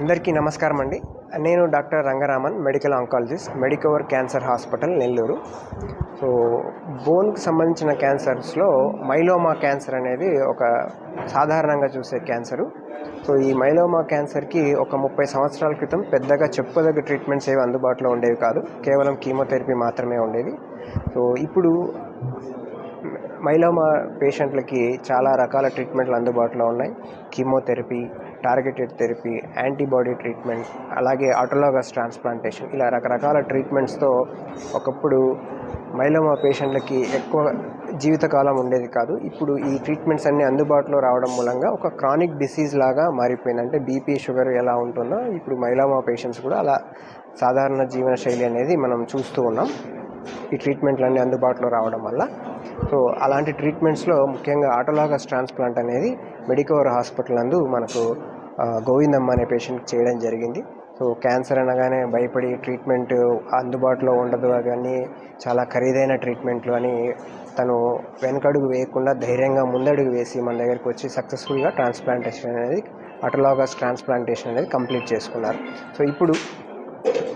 అందరికీ నమస్కారం అండి. నేను doctor Rangaraman, medical oncologist, Medicover cancer hospital Nellore. So బోన్కి సంబంధించిన క్యాన్సర్స్లో మైలోమా క్యాన్సర్ అనేది ఒక సాధారణంగా చూసే క్యాన్సరు. సో ఈ మైలోమా క్యాన్సర్కి ఒక 30 సంవత్సరాల క్రితం పెద్దగా చెప్పుకోదగ్గ ట్రీట్మెంట్స్ ఏవి అందుబాటులో ఉండేవి కాదు. కేవలం కీమోథెరపీ మాత్రమే ఉండేది. సో ఇప్పుడు మైలోమా పేషెంట్లకి చాలా రకాల ట్రీట్మెంట్లు అందుబాటులో ఉన్నాయి. Chemotherapy, targeted therapy, antibody treatment, అలాగే ఆటోలాగస్ ట్రాన్స్ప్లాంటేషన్, ఇలా రకరకాల ట్రీట్మెంట్స్తో ఒకప్పుడు మైలోమా పేషెంట్లకి ఎక్కువ జీవితకాలం ఉండేది కాదు. ఇప్పుడు ఈ ట్రీట్మెంట్స్ అన్నీ అందుబాటులో రావడం మూలంగా ఒక క్రానిక్ డిసీజ్ లాగా మారిపోయింది. అంటే బీపీ, షుగర్ ఎలా ఉంటుందో ఇప్పుడు మైలోమా పేషెంట్స్ కూడా అలా సాధారణ జీవన శైలి అనేది మనం చూస్తూ ఉన్నాం ఈ ట్రీట్మెంట్లన్నీ అందుబాటులో రావడం వల్ల. సో అలాంటి ట్రీట్మెంట్స్లో ముఖ్యంగా ఆటోలాగస్ ట్రాన్స్ప్లాంట్ అనేది మెడికవర్ హాస్పిటల్ నందు మనకు గోవిందమ్మ అనే పేషెంట్కి చేయడం జరిగింది. సో క్యాన్సర్ అనగానే భయపడి ట్రీట్మెంట్ అందుబాటులో ఉండదు కానీ చాలా ఖరీదైన ట్రీట్మెంట్లు అని తను వెనకడుగు వేయకుండా ధైర్యంగా ముందడుగు వేసి మన దగ్గరికి వచ్చి సక్సెస్ఫుల్గా ట్రాన్స్ప్లాంటేషన్ అనేది, ఆటోలాగస్ ట్రాన్స్ప్లాంటేషన్ అనేది కంప్లీట్ చేసుకున్నారు. సో ఇప్పుడు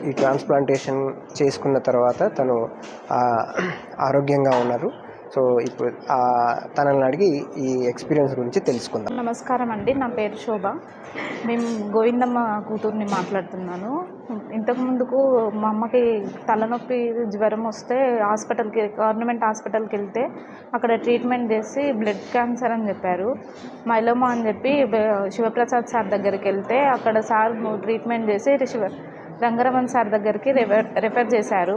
ఈ ట్రాన్స్ప్లాంటేషన్ చేసుకున్న తర్వాత తను ఆరోగ్యంగా ఉన్నారు. సో ఇప్పుడు తనని అడిగి ఈ ఎక్స్పీరియన్స్ గురించి తెలుసుకుందాం. నమస్కారం అండి, నా పేరు శోభ. మేము గోవిందమ్మ కూతుర్ని మాట్లాడుతున్నాను. ఇంతకుముందుకు మా అమ్మకి తలనొప్పి, జ్వరం వస్తే గవర్నమెంట్ హాస్పిటల్కి వెళ్తే అక్కడ ట్రీట్మెంట్ చేసి బ్లడ్ క్యాన్సర్ అని చెప్పారు. మైలోమా అని చెప్పి శివప్రసాద్ సార్ దగ్గరికి వెళ్తే అక్కడ సార్ ట్రీట్మెంట్ చేసి రంగరమన్ సార్ దగ్గరికి రెఫర్ చేశారు.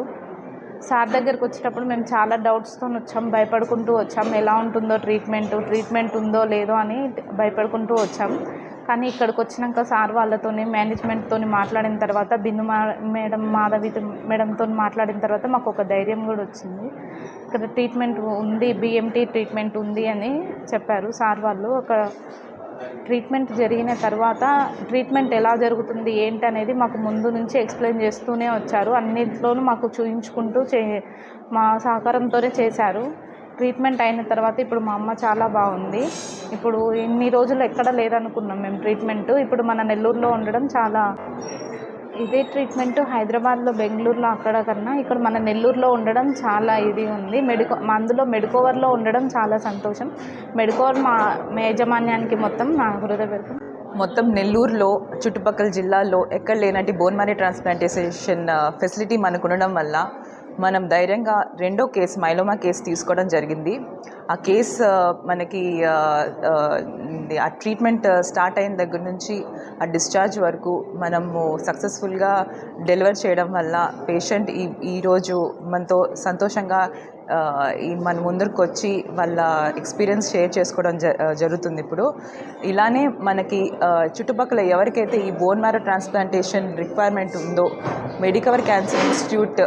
సార్ దగ్గరికి వచ్చేటప్పుడు మేము చాలా డౌట్స్తో వచ్చాం, భయపడుకుంటూ వచ్చాం. ఎలా ఉంటుందో ట్రీట్మెంట్ ఉందో లేదో అని భయపడుకుంటూ వచ్చాం. కానీ ఇక్కడికి వచ్చినాక సార్ వాళ్ళతోని, మేనేజ్మెంట్తో మాట్లాడిన తర్వాత, బిందు మేడం, మాధవి మేడంతో మాట్లాడిన తర్వాత మాకు ఒక ధైర్యం కూడా వచ్చింది. ఇక్కడ ట్రీట్మెంట్ ఉంది, BMT ట్రీట్మెంట్ ఉంది అని చెప్పారు సార్ వాళ్ళు. ఒక ట్రీట్మెంట్ జరిగిన తర్వాత ట్రీట్మెంట్ ఎలా జరుగుతుంది ఏంటి అనేది మాకు ముందు నుంచి ఎక్స్ప్లెయిన్ చేస్తూనే వచ్చారు. అన్నింటిలోనూ మాకు చూయించుకుంటూ మా సహకారంతోనే చేశారు. ట్రీట్మెంట్ అయిన తర్వాత ఇప్పుడు మా అమ్మ చాలా బాగుంది. ఇప్పుడు ఇన్ని రోజులు ఎక్కడ లేదనుకున్నాం మేము ట్రీట్మెంట్. ఇప్పుడు మన నెల్లూరులో ఉండడం చాలా, ఇదే ట్రీట్మెంట్ హైదరాబాద్లో, బెంగళూరులో అక్కడ కన్నా ఇక్కడ మన నెల్లూరులో ఉండడం చాలా ఇది ఉంది. అందులో మెడికవర్లో ఉండడం చాలా సంతోషం. మెడికవర్ మా యాజమాన్యానికి మొత్తం నా హృదయపూర్వకం. మొత్తం నెల్లూరులో, చుట్టుపక్కల జిల్లాల్లో ఎక్కడ లేనట్టు బోన్ మ్యారో ట్రాన్స్ప్లాంటేషన్ ఫెసిలిటీ మనకు ఉండడం వల్ల మనం ధైర్యంగా రెండో కేసు, మైలోమా కేసు తీసుకోవడం జరిగింది. ఆ కేసు మనకి ఆ ట్రీట్మెంట్ స్టార్ట్ అయిన దగ్గర నుంచి ఆ డిశ్చార్జ్ వరకు మనము సక్సెస్ఫుల్గా డెలివర్ చేయడం వల్ల పేషెంట్ ఈరోజు మనతో సంతోషంగా మన ముందరికి వచ్చి వాళ్ళ ఎక్స్పీరియన్స్ షేర్ చేసుకోవడం జరుగుతుంది. ఇప్పుడు ఇలానే మనకి చుట్టుపక్కల ఎవరికైతే ఈ బోన్ మ్యారో ట్రాన్స్ప్లాంటేషన్ రిక్వైర్మెంట్ ఉందో మెడికవర్ క్యాన్సర్ ఇన్స్టిట్యూట్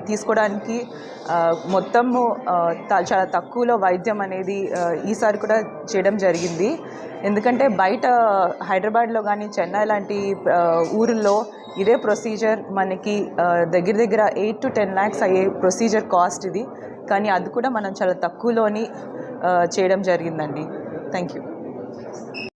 తీసుకోవడానికి మొత్తము చాలా తక్కువలో వైద్యం అనేది ఈసారి కూడా చేయడం జరిగింది. ఎందుకంటే బయట హైదరాబాద్లో కానీ, చెన్నై లాంటి ఊరిలో ఇదే ప్రొసీజర్ మనకి దగ్గర 8 to 10 lakhs అయ్యే ప్రొసీజర్ కాస్ట్ ఇది. కానీ అది కూడా మనం చాలా తక్కువలోని చేయడం జరిగిందండి. Thank you.